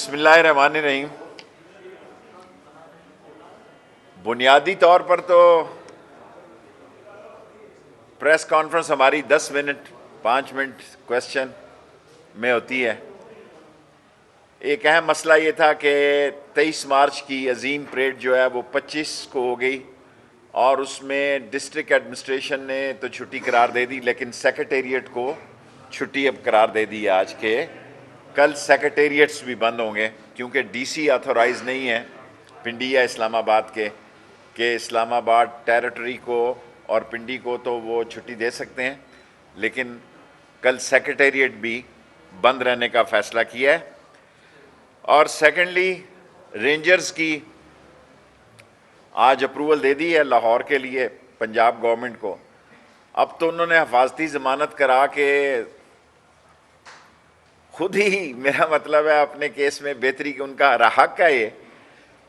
बिस्मिल्लाहिर्रहमानिर्रहीम। बुनियादी तौर पर तो प्रेस कॉन्फ्रेंस हमारी 10 मिनट 5 मिनट क्वेश्चन में होती है। एक अहम मसला ये था कि 23 मार्च की अजीम परेड जो है वो 25 को हो गई और उसमें डिस्ट्रिक्ट एडमिनिस्ट्रेशन ने तो छुट्टी करार दे दी, लेकिन सेक्रेटेरिएट को छुट्टी अब करार दे दी आज के कल सेक्रेटेरिएट्स भी बंद होंगे, क्योंकि डीसी ऑथोराइज नहीं है पिंडी या इस्लामाबाद के इस्लामाबाद टेरिटरी को और पिंडी को तो वो छुट्टी दे सकते हैं, लेकिन कल सेक्रेटेरिएट भी बंद रहने का फ़ैसला किया है। और सेकेंडली, रेंजर्स की आज अप्रूवल दे दी है लाहौर के लिए पंजाब गवर्नमेंट को। अब तो उन्होंने हिफाजती ज़मानत करा के खुद ही, मेरा मतलब है अपने केस में बेहतरी की उनका हक है ये,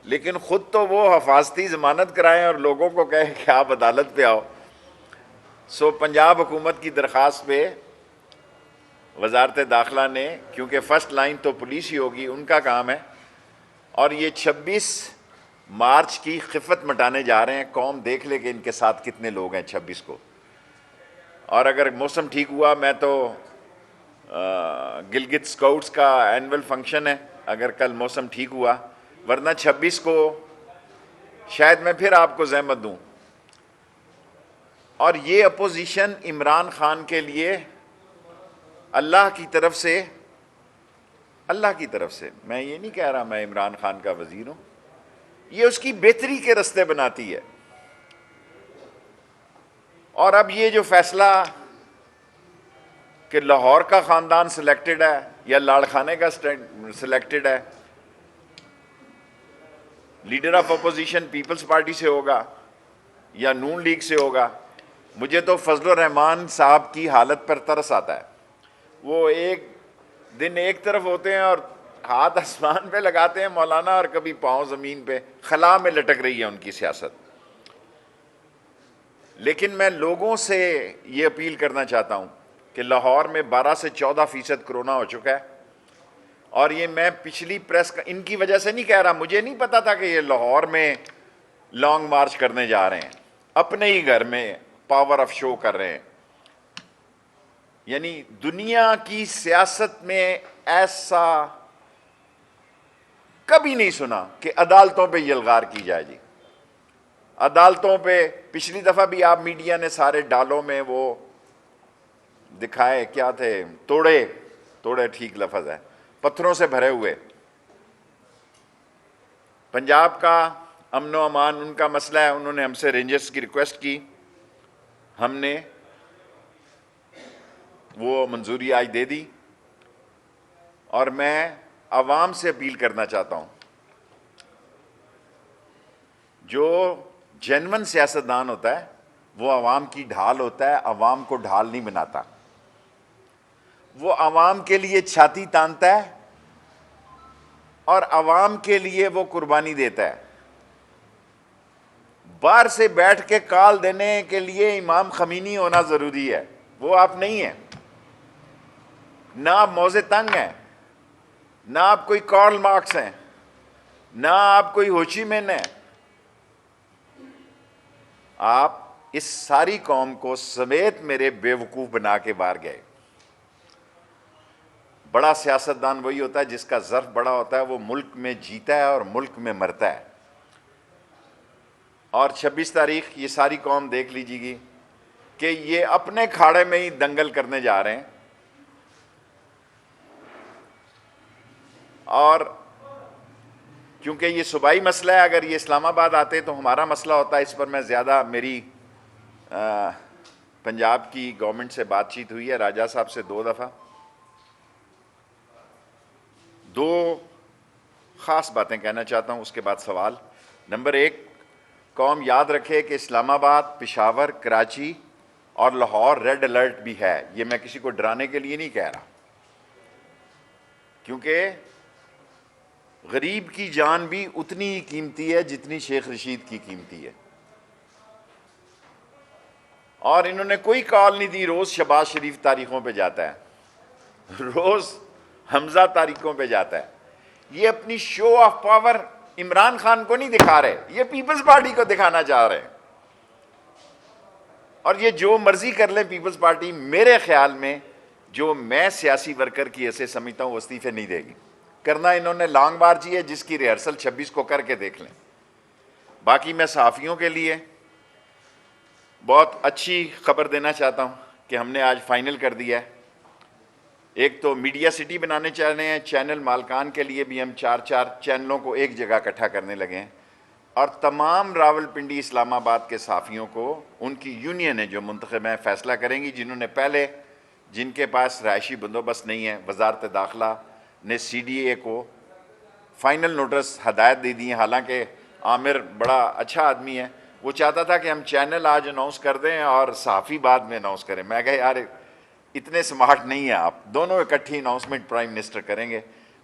लेकिन ख़ुद तो वो हिफाजती ज़मानत कराएं और लोगों को कहें कि आप अदालत पे आओ। सो पंजाब हुकूमत की दरख्वास्त पे वजारत दाखिला ने, क्योंकि फ़र्स्ट लाइन तो पुलिस ही होगी, उनका काम है, और ये 26 मार्च की खिफत मटाने जा रहे हैं। कौम देख ले कि इनके साथ कितने लोग हैं 26 को। और अगर मौसम ठीक हुआ, मैं तो गिलगित स्काउट्स का एनुअल फंक्शन है, अगर कल मौसम ठीक हुआ, वरना 26 को शायद मैं फिर आपको जहमत दूं। और ये अपोजिशन इमरान खान के लिए अल्लाह की तरफ से, मैं ये नहीं कह रहा मैं इमरान खान का वजीर हूं, ये उसकी बेहतरी के रास्ते बनाती है। और अब ये जो फैसला कि लाहौर का ख़ानदान सिलेक्टेड है या लाड़खाने का सिलेक्टेड है, leader of opposition peoples party से होगा या नून लीग से होगा, मुझे तो फजलुर रहमान साहब की हालत पर तरस आता है। वो एक दिन एक तरफ होते हैं और हाथ आसमान पे लगाते हैं मौलाना, और कभी पाँव ज़मीन पे, खला में लटक रही है उनकी सियासत। लेकिन मैं लोगों से ये अपील करना चाहता हूँ कि लाहौर में 12 से 14% कोरोना हो चुका है, और ये मैं पिछली प्रेस का इनकी वजह से नहीं कह रहा, मुझे नहीं पता था कि ये लाहौर में लॉन्ग मार्च करने जा रहे हैं, अपने ही घर में पावर ऑफ शो कर रहे हैं। यानी दुनिया की सियासत में ऐसा कभी नहीं सुना कि अदालतों पे यलगार की जाए। जी, अदालतों पे पिछली दफ़ा भी आप मीडिया ने सारे डालों में वो दिखाए, क्या थे, तोड़े ठीक लफ्ज़ है, पत्थरों से भरे हुए। पंजाब का अमन व अमान उनका मसला है, उन्होंने हमसे रेंजर्स की रिक्वेस्ट की, हमने वो मंजूरी आज दे दी। और मैं आवाम से अपील करना चाहता हूँ, जो जेन्युइन सियासतदान होता है वो आवाम की ढाल होता है, आवाम को ढाल नहीं बनाता। वो आवाम के लिए छाती तानता है और आवाम के लिए वो कुर्बानी देता है। बाहर से बैठ के कॉल देने के लिए इमाम खमीनी होना ज़रूरी है, वो आप नहीं हैं। ना आप मौजे तंग हैं, ना आप कोई कार्ल मार्क्स हैं, ना आप कोई होची मिन हैं। आप इस सारी कौम को समेत मेरे बेवकूफ़ बना के बाहर गए। बड़ा सियासतदान वही होता है जिसका ज़र्फ बड़ा होता है, वो मुल्क में जीता है और मुल्क में मरता है। और 26 तारीख ये सारी कौम देख लीजिएगी कि ये अपने खाड़े में ही दंगल करने जा रहे हैं। और क्योंकि ये सूबाई मसला है, अगर ये इस्लामाबाद आते तो हमारा मसला होता है। इस पर मैं ज़्यादा, मेरी पंजाब की गवर्नमेंट से बातचीत हुई है, राजा साहब से 2 दफ़ा। 2 ख़ास बातें कहना चाहता हूँ, उसके बाद सवाल। नंबर 1, कौम याद रखे कि इस्लामाबाद, पेशावर, कराची और लाहौर रेड अलर्ट भी है। ये मैं किसी को डराने के लिए नहीं कह रहा, क्योंकि गरीब की जान भी उतनी ही कीमती है जितनी शेख रशीद की कीमती है। और इन्होंने कोई कॉल नहीं दी। रोज़ शहबाज शरीफ तारीखों पे जाता है, रोज़ हमजा तारीखों पे जाता है। ये अपनी show off power Imran Khan को नहीं दिखा रहे, ये पीपल्स पार्टी को दिखाना चाह रहे हैं। और ये जो मर्जी कर ले पीपल्स पार्टी, मेरे ख्याल में जो मैं सियासी वर्कर की ऐसे समझता हूं, इस्तीफे नहीं देगी। करना इन्होंने लॉन्ग मार्च ही है, जिसकी रिहर्सल 26 को करके देख लें। बाकी मैं सहाफ़ियों के लिए बहुत अच्छी खबर देना चाहता हूं कि हमने आज फाइनल कर दिया है। एक तो मीडिया सिटी बनाने चाह रहे हैं, चैनल मालकान के लिए भी हम 4-4 चैनलों को एक जगह इकट्ठा करने लगे हैं, और तमाम रावलपिंडी इस्लामाबाद के सहाफ़ियों को उनकी यूनियन है जो मुंतखब हैं फैसला करेंगी, जिन्होंने पहले जिनके पास रहायशी बंदोबस्त नहीं है, वजारत दाखिला ने CDA को फाइनल नोटिस हदायत दे दी है। हालांकि आमिर बड़ा अच्छा आदमी है, वो चाहता था कि हम चैनल आज अनाउंस कर दें और सहाफ़ी बाद में अनाउंस करें। मैं कहा यार इतने स्मार्ट नहीं है आप, दोनों इकट्ठी अनाउंसमेंट प्राइम मिनिस्टर करेंगे।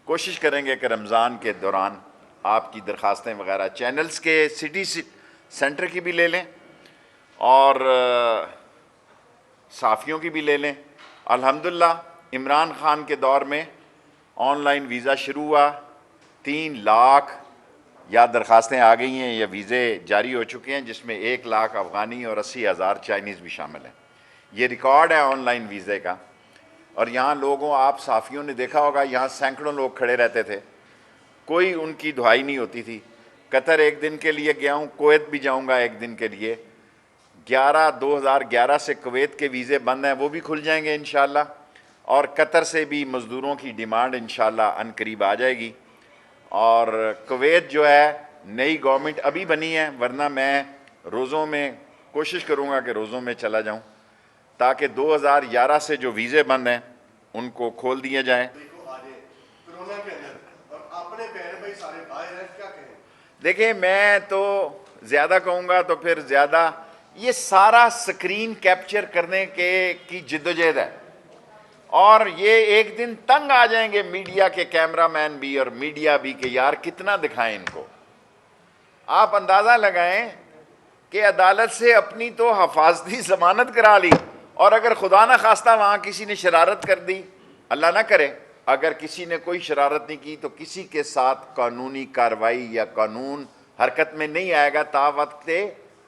कोशिश करेंगे कि रमज़ान के दौरान आपकी दरख्वास्तें वगैरह चैनल्स के सिटी सेंटर की भी ले लें और सहाफ़ियों की भी ले लें। अल्हम्दुलिल्लाह इमरान खान के दौर में ऑनलाइन वीज़ा शुरू हुआ, 3 लाख या दरख्वास्तें आ गई हैं या वीज़े जारी हो चुके हैं, जिसमें 1 लाख अफ़गानी और 80,000 चाइनीज़ भी शामिल हैं। ये रिकॉर्ड है ऑनलाइन वीज़े का। और यहाँ लोगों, आप सहाफ़ियों ने देखा होगा, यहाँ सैकड़ों लोग खड़े रहते थे, कोई उनकी दुहाई नहीं होती थी। कतर एक दिन के लिए गया हूँ, कुवैत भी जाऊँगा एक दिन के लिए। 2011 से कुवैत के वीज़े बंद हैं, वो भी खुल जाएंगे इंशाल्लाह। और कतर से भी मज़दूरों की डिमांड इंशाल्लाह अनकरीब आ जाएगी। और कुवैत जो है, नई गवर्नमेंट अभी बनी है, वरना मैं रोज़ों में कोशिश करूँगा कि रोज़ों में चला जाऊँ, ताकि 2011 से जो वीज़े बंद हैं उनको खोल दिए जाएँ। देखिए, मैं तो ज़्यादा कहूँगा तो फिर ज़्यादा, ये सारा स्क्रीन कैप्चर करने की जिद्दोजहद है। और ये एक दिन तंग आ जाएंगे मीडिया के कैमरामैन भी और मीडिया भी कि यार कितना दिखाएं इनको। आप अंदाज़ा लगाएं कि अदालत से अपनी तो हफाजती ज़मानत करा ली, और अगर खुदा ना खास्ता वहाँ किसी ने शरारत कर दी, अल्लाह ना करे, अगर किसी ने कोई शरारत नहीं की तो किसी के साथ कानूनी कार्रवाई या कानून हरकत में नहीं आएगा तावक्त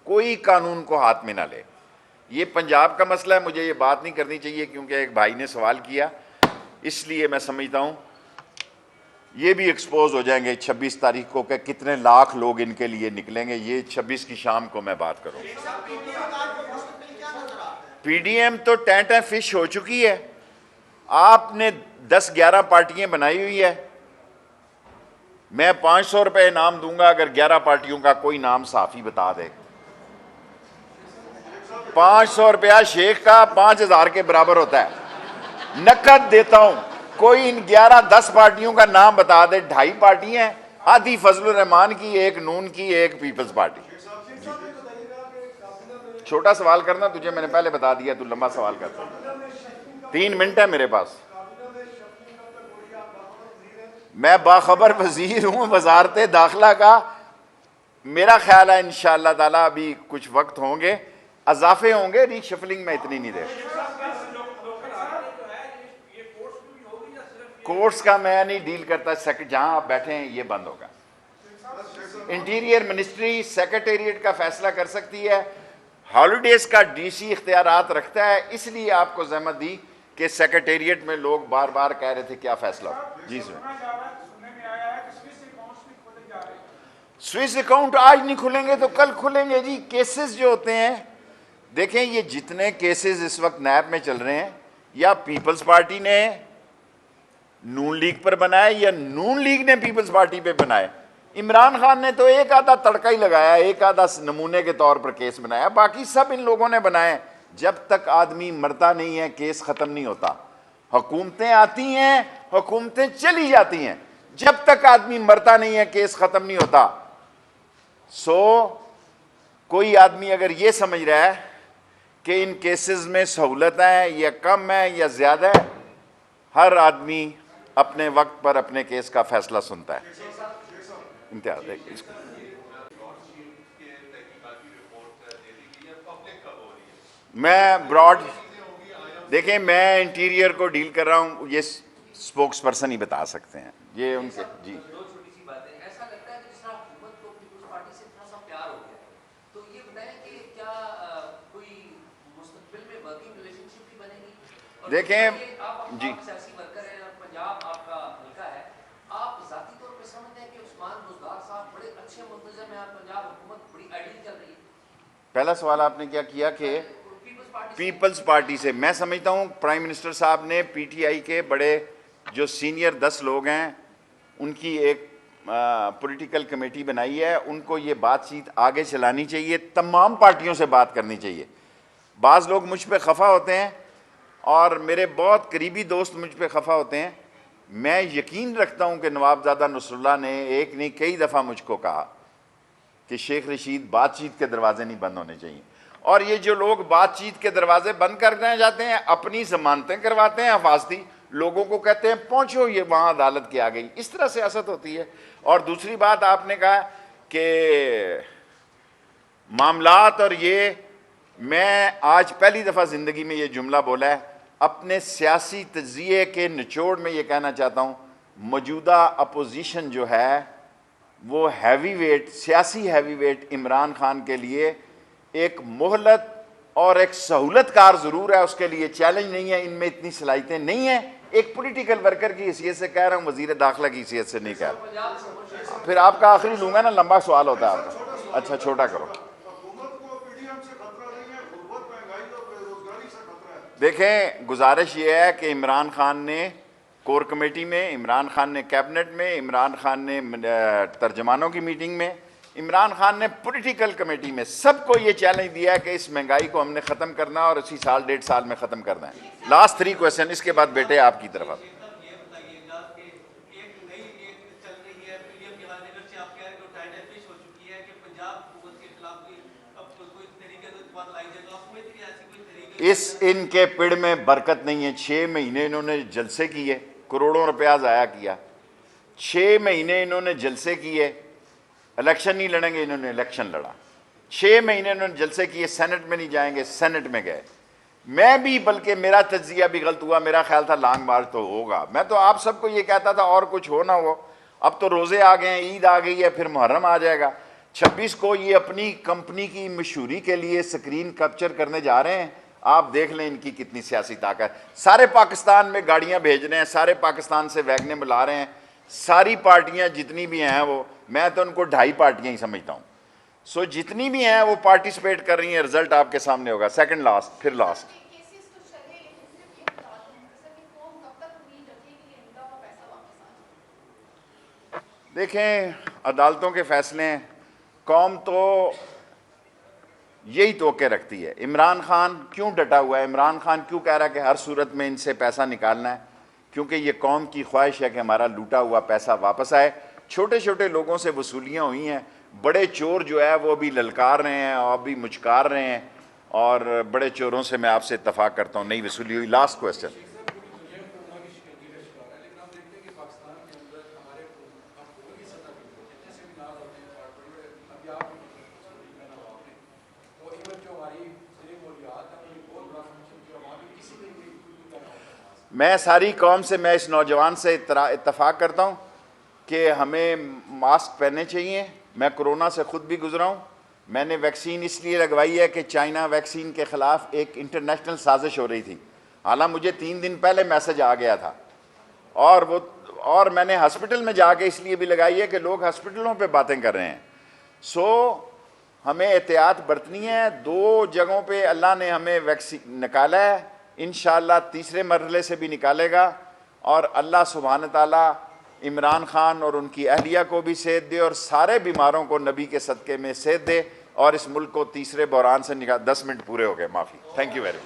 कोई कानून को हाथ में ना ले। ये पंजाब का मसला है, मुझे ये बात नहीं करनी चाहिए क्योंकि एक भाई ने सवाल किया, इसलिए मैं समझता हूँ ये भी एक्सपोज हो जाएंगे 26 तारीख को कि कितने लाख लोग इनके लिए निकलेंगे। ये 26 की शाम को मैं बात करूँ। PDM तो टेंट एंड फिश हो चुकी है। आपने 10-11 पार्टियां बनाई हुई है। मैं 500 रुपए इनाम दूंगा अगर 11 पार्टियों का कोई नाम साफी बता दे। 500 रुपया शेख का 5,000 के बराबर होता है, नकद देता हूं। कोई इन 11-10 पार्टियों का नाम बता दे। 2.5 पार्टियां हैं, आधी फजलुर रहमान की, एक नून की, एक पीपल्स पार्टी। छोटा सवाल करना, तुझे मैंने पहले बता दिया, तू लंबा सवाल करता। 3 मिनट है मेरे पास। मैं बाखबर वजीर हूं वजारत दाखिला का। मेरा ख्याल है इंशाअल्लाह ताला अभी कुछ वक्त होंगे, अजाफे होंगे, रीशफलिंग में इतनी नहीं दे। कोर्ट्स का मैं नहीं डील करता, जहां आप बैठे हैं ये बंद होगा। इंटीरियर मिनिस्ट्री सेक्रेटेरिएट का फैसला कर सकती है। हॉलीडेज का DC इख्तियारात रखता है, इसलिए आपको जहमत दी कि सेक्रेटेरिएट में लोग बार बार कह रहे थे क्या फैसला हो। जी सर, स्विस अकाउंट आज नहीं खुलेंगे तो कल खुलेंगे जी। केसेस जो होते हैं, देखें ये जितने केसेस इस वक्त नैब में चल रहे हैं, या पीपल्स पार्टी ने नून लीग पर बनाए या नून लीग ने पीपल्स पार्टी पे बनाए। इमरान खान ने तो एक आधा तड़का ही लगाया, एक आधा नमूने के तौर पर केस बनाया, बाकी सब इन लोगों ने बनाए। जब तक आदमी मरता नहीं है केस खत्म नहीं होता। हुकूमतें आती हैं, हुकूमतें चली जाती हैं, जब तक आदमी मरता नहीं है केस खत्म नहीं होता। कोई आदमी अगर ये समझ रहा है कि इन केसेस में सहूलत है या कम है या ज्यादा है, हर आदमी अपने वक्त पर अपने केस का फैसला सुनता है। इम्तियाज है इसको। मैं ब्रॉड, देखें मैं इंटीरियर को डील कर रहा हूं, ये स्पोक्स पर्सन ही बता सकते हैं। ये उनके जी। दो छोटी सी बातें, ऐसा लगता है कि जिस तरह हुकूमत को पीपल्स पार्टी से थोड़ा सा प्यार हो गया, तो ये बताएं कि क्या कोई मुस्तकबिल में वर्किंग रिलेशनशिप भी बनेगी? और देखें आप जी, सियासी वर्कर हैं, पंजाब आपका हल्का है, आप जाती तौर पे समझते हैं कि उस्मान बुज़दार साहब बड़े अच्छे मुंतज़िम हैं, पंजाब हुकूमत बड़ी आइडियल चल रही है? पहला सवाल आपने क्या किया कि पीपल्स पार्टी से, मैं समझता हूँ प्राइम मिनिस्टर साहब ने पीटीआई के बड़े जो सीनियर 10 लोग हैं उनकी एक पॉलिटिकल कमेटी बनाई है, उनको ये बातचीत आगे चलानी चाहिए, तमाम पार्टियों से बात करनी चाहिए। बाज़ लोग मुझ पे खफा होते हैं और मेरे बहुत करीबी दोस्त मुझ पे खफा होते हैं। मैं यकीन रखता हूँ कि नवाबजादा नसरुल्लाह ने एक नहीं कई दफ़ा मुझको कहा कि शेख रशीद बातचीत के दरवाजे नहीं बंद होने चाहिए। और ये जो लोग बातचीत के दरवाजे बंद करने जाते हैं, अपनी जमानतें करवाते हैं हिफाजती, लोगों को कहते हैं पहुंचो ये वहां अदालत के आ गई, इस तरह सियासत होती है। और दूसरी बात आपने कहा कि मामलात, और ये मैं आज पहली दफ़ा ज़िंदगी में ये जुमला बोला है, अपने सियासी तजिए के निचोड़ में ये कहना चाहता हूँ, मौजूदा अपोजिशन जो है वो हैवी वेट, सियासी हैवी वेट इमरान खान के लिए एक मोहलत और एक सहूलतकार ज़रूर है, उसके लिए चैलेंज नहीं है, इनमें इतनी सलाहियतें नहीं हैं। एक पॉलिटिकल वर्कर की हैसियत से कह रहा हूँ, वज़ीर दाखिला की हैसियत से नहीं कह रहा। फिर आपका आखिरी लूँगा ना, लंबा सवाल होता है आपका। अच्छा छोटा करो। देखें, गुजारिश ये है कि इमरान खान ने कोर कमेटी में, इमरान खान ने कैबिनेट में, इमरान खान ने तर्जमानों की मीटिंग में, इमरान खान ने पॉलिटिकल कमेटी में सबको ये चैलेंज दिया है कि इस महंगाई को हमने ख़त्म करना और इसी साल 1.5 साल में ख़त्म करना है। लास्ट 3 क्वेश्चन, इसके बाद बेटे आपकी तरफ। इस इनके पिड़ में बरकत नहीं है। 6 महीने इन्होंने जलसे किए, करोड़ों रुपया ज़ाया किया। 6 महीने इन्होंने जलसे किए, इलेक्शन नहीं लड़ेंगे, इन्होंने इलेक्शन लड़ा। 6 महीने इन्होंने जलसे किए, सेनेट में नहीं जाएंगे, सेनेट में गए। मैं भी, बल्कि मेरा तज्जिया भी गलत हुआ, मेरा ख्याल था लॉन्ग मार्च तो होगा। मैं तो आप सबको ये कहता था और कुछ हो ना हो। अब तो रोज़े आ गए हैं, ईद आ गई है, फिर मुहर्रम आ जाएगा। 26 को ये अपनी कंपनी की मशहूरी के लिए स्क्रीन कैप्चर करने जा रहे हैं। आप देख लें इनकी कितनी सियासी ताकत। सारे पाकिस्तान में गाड़ियां भेज रहे हैं, सारे पाकिस्तान से वैगनें बुला रहे हैं, सारी पार्टियां जितनी भी हैं वो, मैं तो उनको 2.5 पार्टियां ही समझता हूं। सो जितनी भी हैं वो पार्टिसिपेट कर रही हैं। रिजल्ट आपके सामने होगा, सेकंड लास्ट फिर लास्ट। देखें, अदालतों के फैसले हैं, कौम तो यही तोके रखती है। इमरान खान क्यों डटा हुआ है? इमरान खान क्यों कह रहा है कि हर सूरत में इनसे पैसा निकालना है? क्योंकि ये कौम की ख्वाहिश है कि हमारा लूटा हुआ पैसा वापस आए। छोटे छोटे लोगों से वसूलियाँ हुई हैं, बड़े चोर जो है वो अभी ललकार रहे हैं और अभी मुचकार रहे हैं, और बड़े चोरों से मैं आपसे इत्तफाक करता हूँ नहीं वसूली हुई। Last question. मैं सारी कौम से, मैं इस नौजवान से इत्तफाक करता हूँ कि हमें मास्क पहनने चाहिए। मैं कोरोना से ख़ुद भी गुजरा हूँ। मैंने वैक्सीन इसलिए लगवाई है कि चाइना वैक्सीन के ख़िलाफ़ एक इंटरनेशनल साजिश हो रही थी। हालांकि मुझे 3 दिन पहले मैसेज आ गया था, और मैंने हॉस्पिटल में जाके इसलिए भी लगाई है कि लोग हॉस्पिटलों पे बातें कर रहे हैं। सो हमें एहतियात बरतनी है। 2 जगहों पे अल्लाह ने हमें वैक्सीन निकाला है, इंशाअल्लाह तीसरे मरहले से भी निकालेगा। और अल्लाह सुब्हान ताला इमरान खान और उनकी अहलिया को भी सेहत दे और सारे बीमारों को नबी के सदक़े में सेहत दे और इस मुल्क को तीसरे बहरान से निकाल। 10 मिनट पूरे हो गए, माफ़ी। Thank you very much.